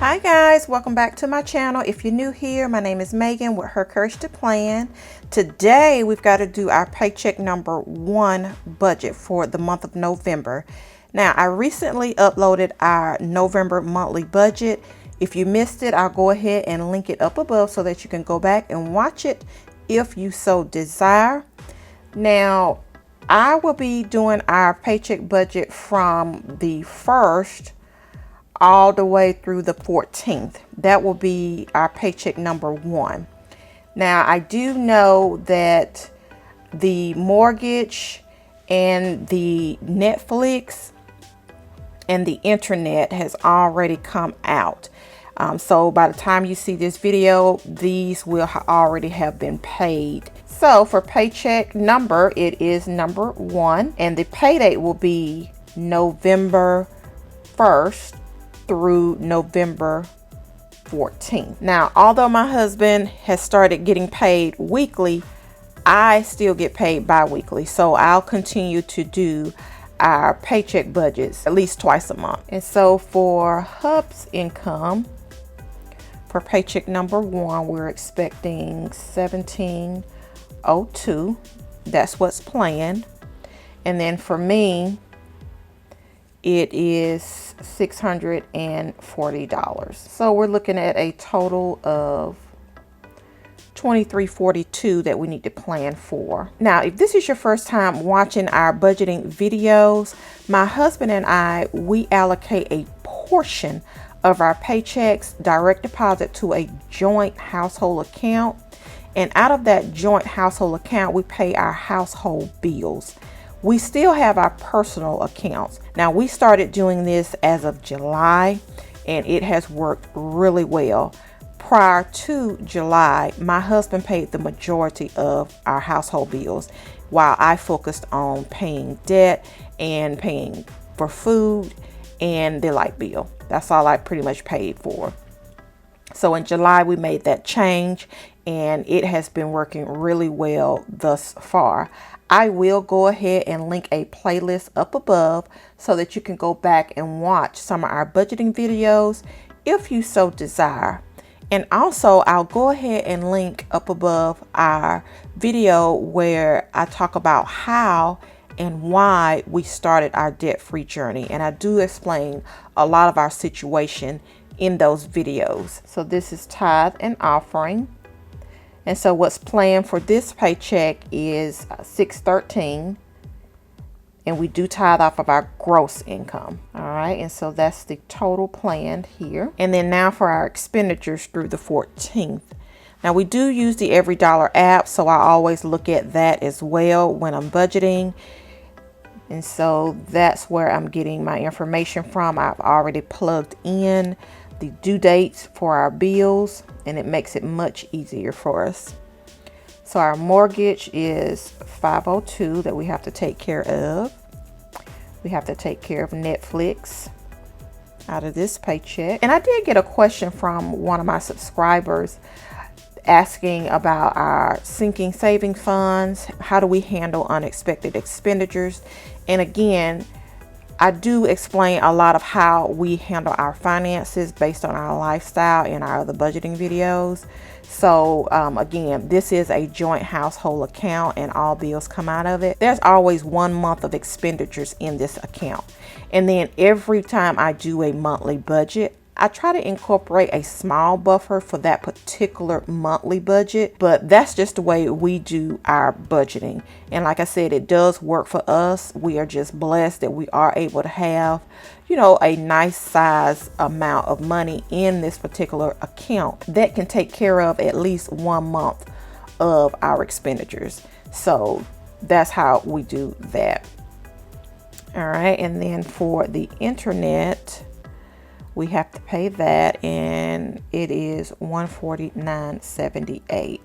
Hi guys, welcome back to my channel. If you're new here, my name is Megan with Her Courage to Plan. Today we've got to do our paycheck number 1 budget for the month of November. Now I recently uploaded our November monthly budget. If you missed it, I'll go ahead and link it up above so that you can go back and watch it if you so desire. Now I will be doing our paycheck budget from the 1st all the way through the 14th. That will be our paycheck number 1. Now I do know that the mortgage and the Netflix and the internet has already come out. So by the time you see this video, these will already have been paid. So for paycheck number, it is number 1, and the pay date will be November 1st through November 14th. Now, although my husband has started getting paid weekly, I still get paid bi-weekly. So I'll continue to do our paycheck budgets at least twice a month. And so for Hub's income, for paycheck number 1, we're expecting $17.02. That's what's planned. And then for me, it is $640. So we're looking at a total of $23.42 that we need to plan for. Now, if this is your first time watching our budgeting videos, my husband and I, we allocate a portion of our paychecks direct deposit to a joint household account. And out of that joint household account, we pay our household bills. We still have our personal accounts. Now, we started doing this as of July, and it has worked really well. Prior to July, my husband paid the majority of our household bills, while I focused on paying debt and paying for food and the light bill. That's all I pretty much paid for. So in July, we made that change, and it has been working really well thus far. I will go ahead and link a playlist up above so that you can go back and watch some of our budgeting videos if you so desire. And also I'll go ahead and link up above our video where I talk about how and why we started our debt-free journey. And I do explain a lot of our situation in those videos. So this is tithe and offering. And so what's planned for this paycheck is $613, and we do tithe off of our gross income. All right, and so that's the total planned here. And then now for our expenditures through the 14th. Now we do use the Every Dollar app, so I always look at that as well when I'm budgeting. And so that's where I'm getting my information from. I've already plugged in the due dates for our bills, and it makes it much easier for us. So our mortgage is $502 that we have to take care of. We have to take care of Netflix out of this paycheck. And I did get a question from one of my subscribers asking about our sinking saving funds. How do we handle unexpected expenditures? And again, I do explain a lot of how we handle our finances based on our lifestyle in our other budgeting videos. So again, this is a joint household account and all bills come out of it. There's always 1 month of expenditures in this account. And then every time I do a monthly budget, I try to incorporate a small buffer for that particular monthly budget, but that's just the way we do our budgeting. And like I said, it does work for us. We are just blessed that we are able to have, you know, a nice size amount of money in this particular account that can take care of at least 1 month of our expenditures. So that's how we do that. All right, and then for the internet, we have to pay that, and it is $149.78.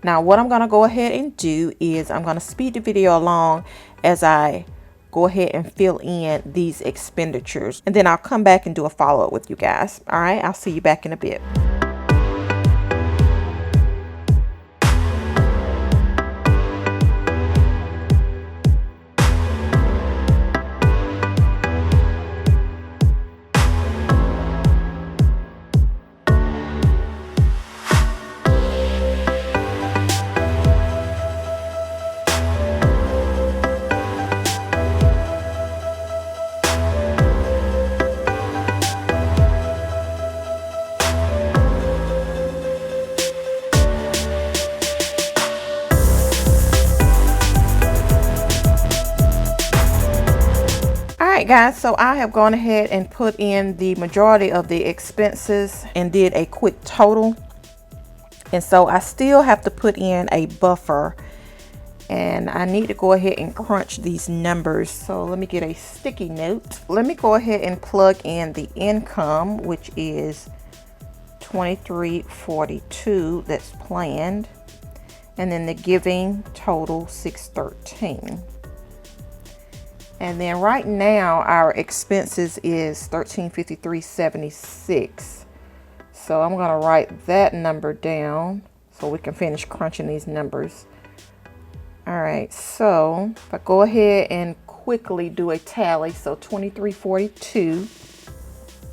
Now what I'm going to go ahead and do is I'm going to speed the video along as I go ahead and fill in these expenditures, and then I'll come back and do a follow-up with you guys. All right, I'll see you back in a bit. right, guys, so I have gone ahead and put in the majority of the expenses and did a quick total. And so I still have to put in a buffer, and I need to go ahead and crunch these numbers. So let me get a sticky note. Let me go ahead and plug in the income, which is $23.42 that's planned, and then the giving total $613. And then right now our expenses is $1353.76. So I'm gonna write that number down so we can finish crunching these numbers. All right, so if I go ahead and quickly do a tally, so $23.42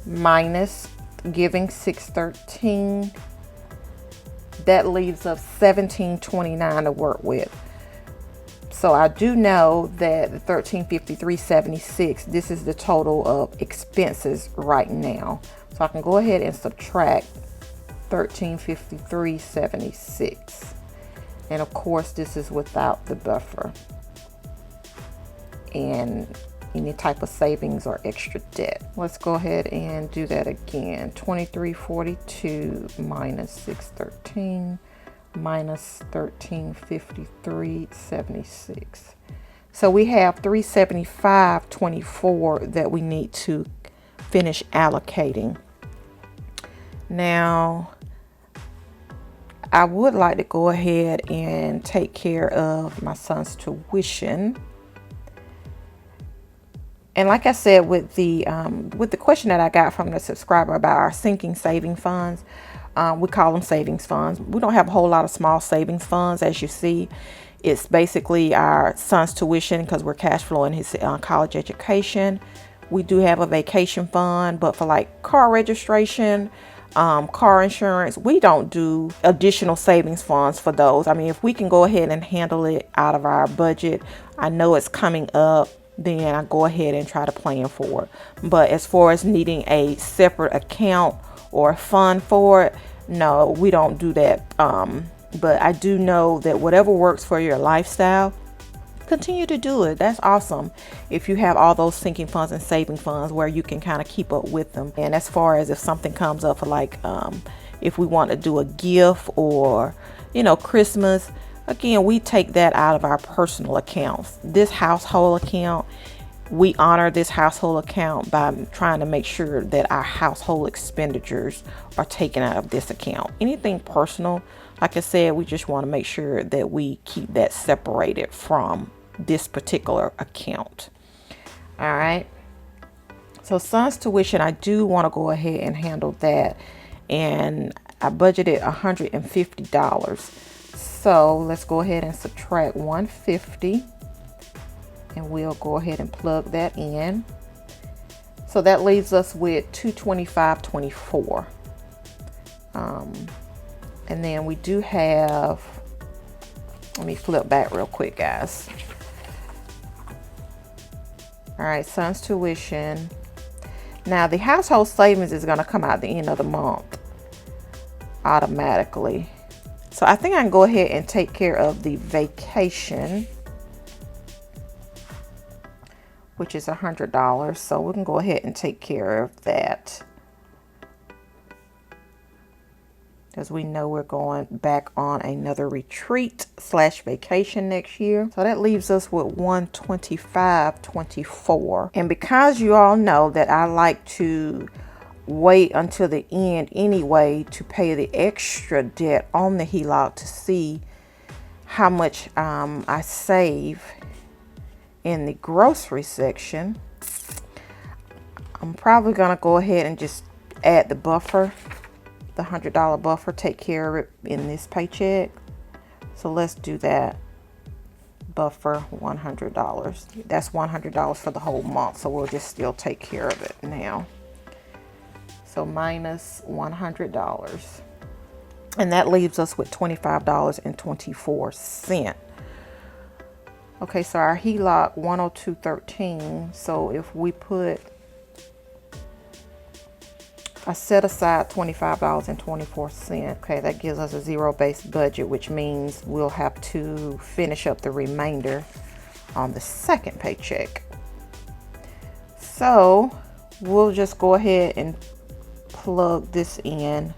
minus giving $613, that leaves us $17.29 to work with. So I do know that the $1353.76, this is the total of expenses right now. So I can go ahead and subtract $1353.76. And of course, this is without the buffer and any type of savings or extra debt. Let's go ahead and do that again. $23.42 minus $613 minus $1353.76. So we have $375.24 that we need to finish allocating. Now, I would like to go ahead and take care of my son's tuition. And like I said, with the question that I got from the subscriber about our sinking saving funds, we call them savings funds. We don't have a whole lot of small savings funds, as you see. It's basically our son's tuition because we're cash flowing his college education. We do have a vacation fund, but for like car registration, car insurance, we don't do additional savings funds for those. I mean, if we can go ahead and handle it out of our budget, I know it's coming up, then I go ahead and try to plan for it. But as far as needing a separate account or a fund for it, no, we don't do that. But I do know that whatever works for your lifestyle, continue to do it. That's awesome if you have all those sinking funds and saving funds where you can kind of keep up with them. And as far as if something comes up for like if we want to do a gift or Christmas, again, we take that out of our personal accounts. This household account, we honor this household account by trying to make sure that our household expenditures are taken out of this account. Anything personal, like I said, we just want to make sure that we keep that separated from this particular account. All right. So son's tuition, I do want to go ahead and handle that. And I budgeted $150. So let's go ahead and subtract $150. And we'll go ahead and plug that in. So that leaves us with $225.24. And then we do have, let me flip back real quick, guys. All right, son's tuition. Now the household savings is going to come out at the end of the month automatically. So I think I can go ahead and take care of the vacation, which is $100. So we can go ahead and take care of that, because we know we're going back on another retreat / vacation next year. So that leaves us with $125.24. And because you all know that I like to wait until the end anyway to pay the extra debt on the HELOC to see how much I save in the grocery section, I'm probably gonna go ahead and just add the buffer, the $100 buffer, take care of it in this paycheck. So let's do that. Buffer $100. That's $100 for the whole month, so we'll just still take care of it now. So minus $100, and that leaves us with $25.24. Okay, so our HELOC $102.13. So if we put, I set aside $25.24. Okay, that gives us a zero-based budget, which means we'll have to finish up the remainder on the second paycheck. So we'll just go ahead and plug this in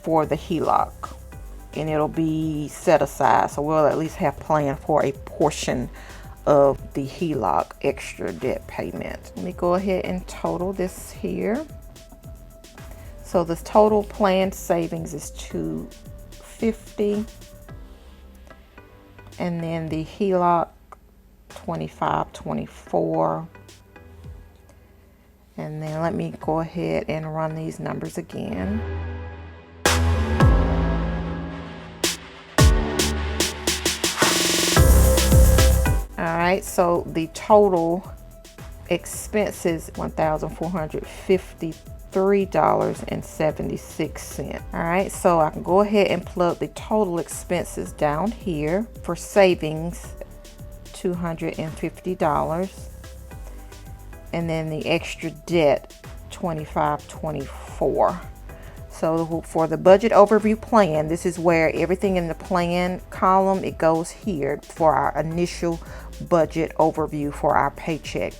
for the HELOC, and it'll be set aside, so we'll at least have planned for a portion of the HELOC extra debt payment. Let me go ahead and total this here. So the total planned savings is $250, and then the HELOC $25.24. And then let me go ahead and run these numbers again. All right, so the total expenses $1,453.76. All right, so I can go ahead and plug the total expenses down here. For savings, $250, and then the extra debt, $25.24. So for the budget overview plan, this is where everything in the plan column, it goes here for our initial budget overview for our paycheck.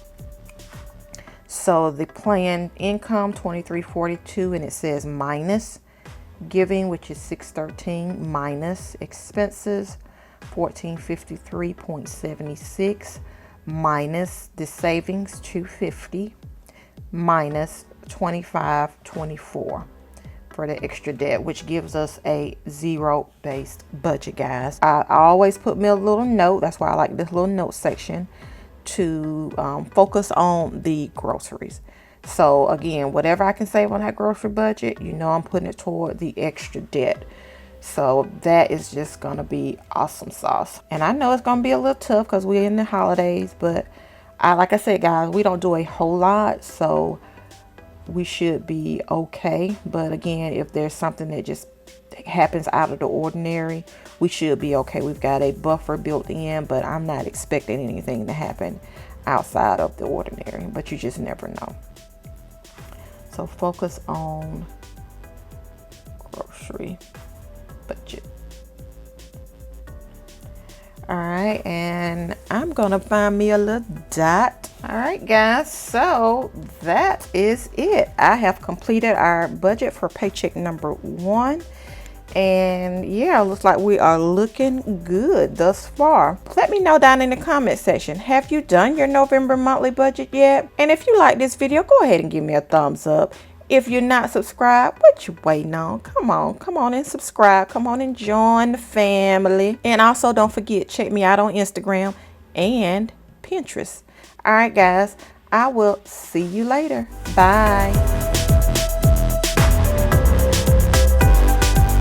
So the plan income, $23.42, and it says minus giving, which is $613, minus expenses, $1453.76, minus the savings, $250, minus $25.24 for the extra debt, which gives us a zero-based budget, guys. I always put me a little note. That's why I like this little note section to focus on the groceries. So again, whatever I can save on that grocery budget, you know, I'm putting it toward the extra debt. So that is just gonna be awesome sauce. And I know it's gonna be a little tough because we're in the holidays, but like I said, guys, we don't do a whole lot, so we should be okay. But again, if there's something that just happens out of the ordinary, we should be okay. We've got a buffer built in, but I'm not expecting anything to happen outside of the ordinary, but you just never know. So focus on grocery budget. All right, and I'm gonna find me a little dot. All right, guys, so that is it. I have completed our budget for paycheck number 1, and yeah, looks like we are looking good thus far. Let me know down in the comment section, have you done your November monthly budget yet? And if you like this video, go ahead and give me a thumbs up. If you're not subscribed, what you waiting on? Come on and subscribe. Come on and join the family. And also don't forget, check me out on Instagram and Pinterest. All right, guys, I will see you later. Bye.